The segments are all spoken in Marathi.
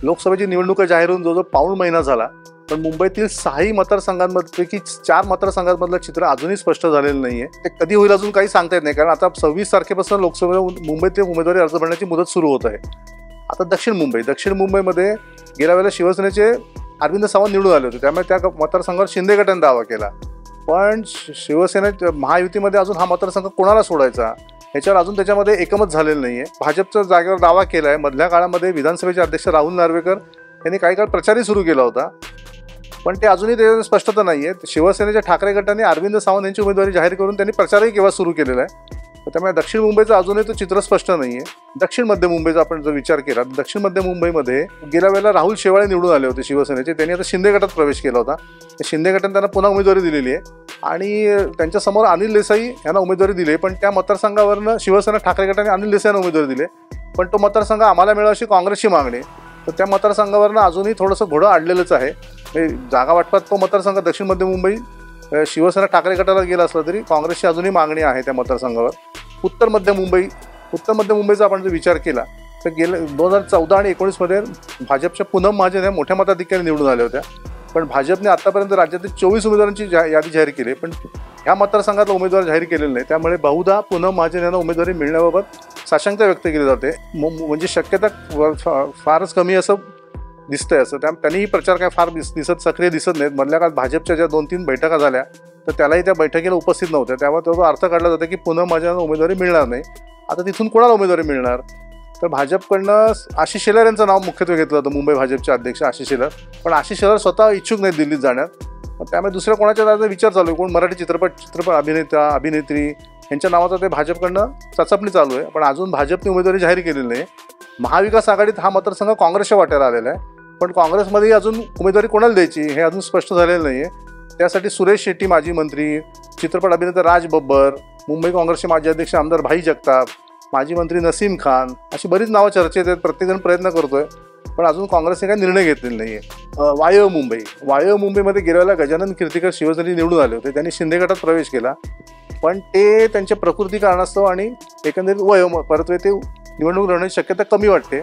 लोकसभेची निवडणूक जाहीर होऊन जवळजवळ पाऊण महिना झाला, पण मुंबईतील 6 मतदारसंघांपैकी 4 मतदारसंघांमधलं चित्र अजूनही स्पष्ट झालेलं नाहीये. ते कधी होईल अजून काही सांगता येत नाही, कारण आता 26 तारखेपासून लोकसभेला मुंबईत उमेदवारी अर्ज भरण्याची मुदत सुरू होत आहे. आता दक्षिण मुंबईमध्ये गेल्या वेळेला शिवसेनेचे अरविंद सावंत निवडून आले होते, त्यामुळे त्या मतदारसंघावर शिंदे गटाने दावा केला. पण शिवसेने महायुतीमध्ये अजून हा मतदारसंघ कोणाला सोडायचा याच्यावर अजून त्याच्यामध्ये एकमत झालेलं नाहीये. भाजपच्या जागेवर दावा केलाय. मधल्या काळामध्ये विधानसभेचे अध्यक्ष राहुल नार्वेकर यांनी काही काळ प्रचारही सुरू केला होता, पण ते अजूनही त्याच्यामध्ये स्पष्टता नाहीये. शिवसेनेच्या ठाकरे गटाने अरविंद सावंत यांची उमेदवारी जाहीर करून त्यांनी प्रचारही केव्हा सुरू केलेला आहे. त्यामुळे दक्षिण मुंबईचं अजूनही तो चित्र स्पष्ट नाहीये. दक्षिण मध्य मुंबईचा आपण जर विचार केला, दक्षिण मध्य मुंबईमध्ये गेल्या वेळेला राहुल शेवाळे निवडून आले होते शिवसेनेचे. त्यांनी आता शिंदे गटात प्रवेश केला होता. शिंदे गटाने त्यांना पुन्हा उमेदवारी दिलेली आहे आणि त्यांच्यासमोर अनिल देसाई यांना उमेदवारी दिली, पण त्या मतदारसंघावरनं शिवसेना ठाकरे गटाने अनिल देसाई यांना उमेदवारी दिली, पण तो मतदारसंघ आम्हाला मिळावा अशी काँग्रेसची मागणी. तर त्या मतदारसंघावरनं अजूनही थोडंसं घोडं अडलेलंच आहे. जागा वाटपात तो मतदारसंघ दक्षिण मध्य मुंबई शिवसेना ठाकरे गटाला गेला असला तरी काँग्रेसची अजूनही मागणी आहे त्या मतदारसंघावर. उत्तर मध्य मुंबईचा आपण जर विचार केला तर गेल्या 2014 आणि 19मध्ये भाजपच्या पूनम महाजन या मोठ्या मताधिक्याने निवडून आल्या होत्या, पण भाजपने आतापर्यंत राज्यातील 24 उमेदवारांची यादी जाहीर केली, पण ह्या मतदारसंघातला उमेदवार जाहीर केलेला नाही. त्यामुळे बहुधा पूनम महाजन यांना उमेदवारी मिळण्याबाबत साशंकता व्यक्त केली जाते. म्हणजे शक्यता फारच कमी असं दिसतंय. असं त्यांनीही प्रचार काय फार सक्रिय दिसत नाहीत. मधल्या काळात भाजपच्या ज्या 2-3 बैठका झाल्या तर त्यालाही त्या बैठकीला उपस्थित नव्हत्या, त्यामुळे तो अर्थ काढला जातो की पूनम महाजनांना उमेदवारी मिळणार नाही. आता तिथून कोणाला उमेदवारी मिळणार, तर भाजपकडनं आशिष शेलार यांचं नाव मुख्यत्वे घेतलं होतं, मुंबई भाजपचे अध्यक्ष आशिष शेलार, पण आशिष शेलार स्वतः इच्छुक नाही दिल्लीत जाण्यात. त्यामुळे दुसऱ्या कोणाच्या विचार चालू आहे, कोण मराठी चित्रपट अभिनेत्री यांच्या नावाचा ते भाजपकडनं चाचपणी चालू आहे, पण अजून भाजपने उमेदवारी जाहीर केलेली नाही. महाविकास आघाडीत हा मतदारसंघ काँग्रेसच्या वाट्याला आलेला आहे, पण काँग्रेसमध्येही अजून उमेदवारी कोणाला द्यायची हे अजून स्पष्ट झालेलं नाही आहे. त्यासाठी सुरेश शेट्टी माजी मंत्री, चित्रपट अभिनेता राज बब्बर, मुंबई काँग्रेसचे माजी अध्यक्ष आमदार भाई जगताप, माजी मंत्री नसीम खान अशी बरीच नावं चर्चेत आहेत. प्रत्येकजण प्रयत्न करतोय, पण अजून काँग्रेसने काही निर्णय घेतलेला नाही आहे. वायव्य मुंबईमध्ये गेल्या वेळेला गजानन कीर्तिकर शिवसेनेचे निवडून आले होते. त्यांनी शिंदे गटात प्रवेश केला, पण ते त्यांच्या प्रकृती कारणास्तव आणि एकंदरीत परत ते निवडणूक लढण्याची शक्यता कमी वाटते.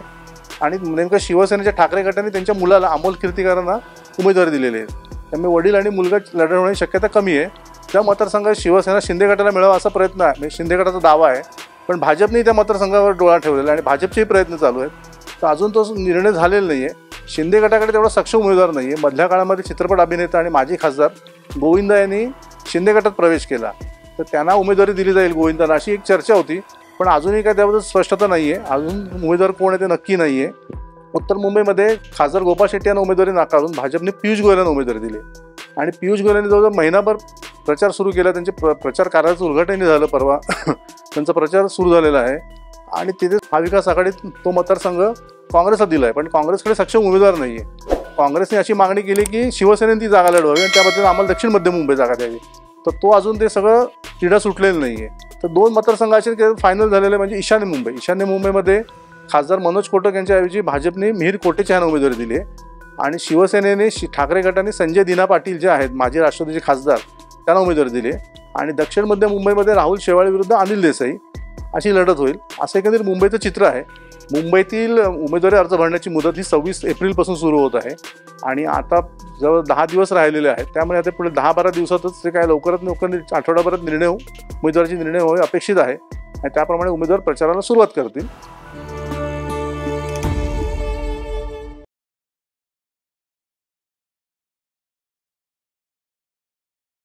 आणि नेमकं शिवसेनेच्या ठाकरे गटाने त्यांच्या मुलाला अमोल कीर्तिकरांना उमेदवारी दिलेली आहे, त्यामुळे वडील आणि मुलगा लढत होण्याची शक्यता कमी आहे. त्या मतदारसंघात शिवसेना शिंदे गटाला मिळावा असा प्रयत्न आहे, शिंदे गटाचा दावा आहे, पण भाजपने त्या मतदारसंघावर डोळा ठेवलेला आणि भाजपचेही प्रयत्न चालू आहेत. तर अजून तो निर्णय झालेला नाही आहे. शिंदे गटाकडे तेवढा सक्षम उमेदवार नाही आहे. मधल्या काळामध्ये चित्रपट अभिनेता आणि माजी खासदार गोविंदा यांनी शिंदे गटात प्रवेश केला, तर त्यांना उमेदवारी दिली जाईल गोविंदांना अशी एक चर्चा होती, पण अजूनही काय त्याबद्दल स्पष्टता नाही आहे. अजून उमेदवार कोण आहे ते नक्की नाही आहे. उत्तर मुंबईमध्ये खासदार गोपाळ शेट्टी यांना उमेदवारी नाकारून भाजपने पियुष गोयल यांना उमेदवारी दिली आणि पियुष गोयल यांनी जवळजवळ महिनाभर प्रचार सुरू केला. त्यांचे प्रचार कार्याचं उद्घाटनही झालं परवा. त्यांचा प्रचार सुरू झालेला आहे आणि तिथे महाविकास आघाडीत तो मतदारसंघ काँग्रेसला दिला आहे, पण काँग्रेसकडे सक्षम उमेदवार नाही आहे. काँग्रेसने अशी मागणी केली की शिवसेनेने ती जागा लढवावी आणि त्याबद्दल आम्हाला दक्षिण मध्य मुंबई जागा द्यावी, तर तो अजून ते सगळं तिढा सुटलेलं नाही आहे. तर 2 मतदारसंघाचे फायनल झालेले म्हणजे ईशान्य मुंबईमध्ये खासदार मनोज कोटक यांच्याऐवजी भाजपने मिहीर कोटेच्या यांना उमेदवारी दिली आहे आणि शिवसेनेने ठाकरे गटाने संजय दिना पाटील जे आहेत माजी राष्ट्रवादीचे खासदार त्यांना उमेदवारी दिली आहे आणि दक्षिण मध्य मुंबईमध्ये राहुल शेवाळे विरुद्ध अनिल देसाई अशी लढत होईल, असं एकंदरीत मुंबईचं चित्र आहे. मुंबईतील उमेदवारी अर्ज भरण्याची मुदत ही 26 एप्रिलपासून सुरू होत आहे आणि आता जवळ 10 दिवस राहिलेले आहेत, त्यामुळे आता पुढे 10-12 दिवसातच ते काय लवकरात आठवडाभरात उमेदवाराचे निर्णय होणे अपेक्षित आहे आणि त्याप्रमाणे उमेदवार प्रचाराला सुरुवात करतील.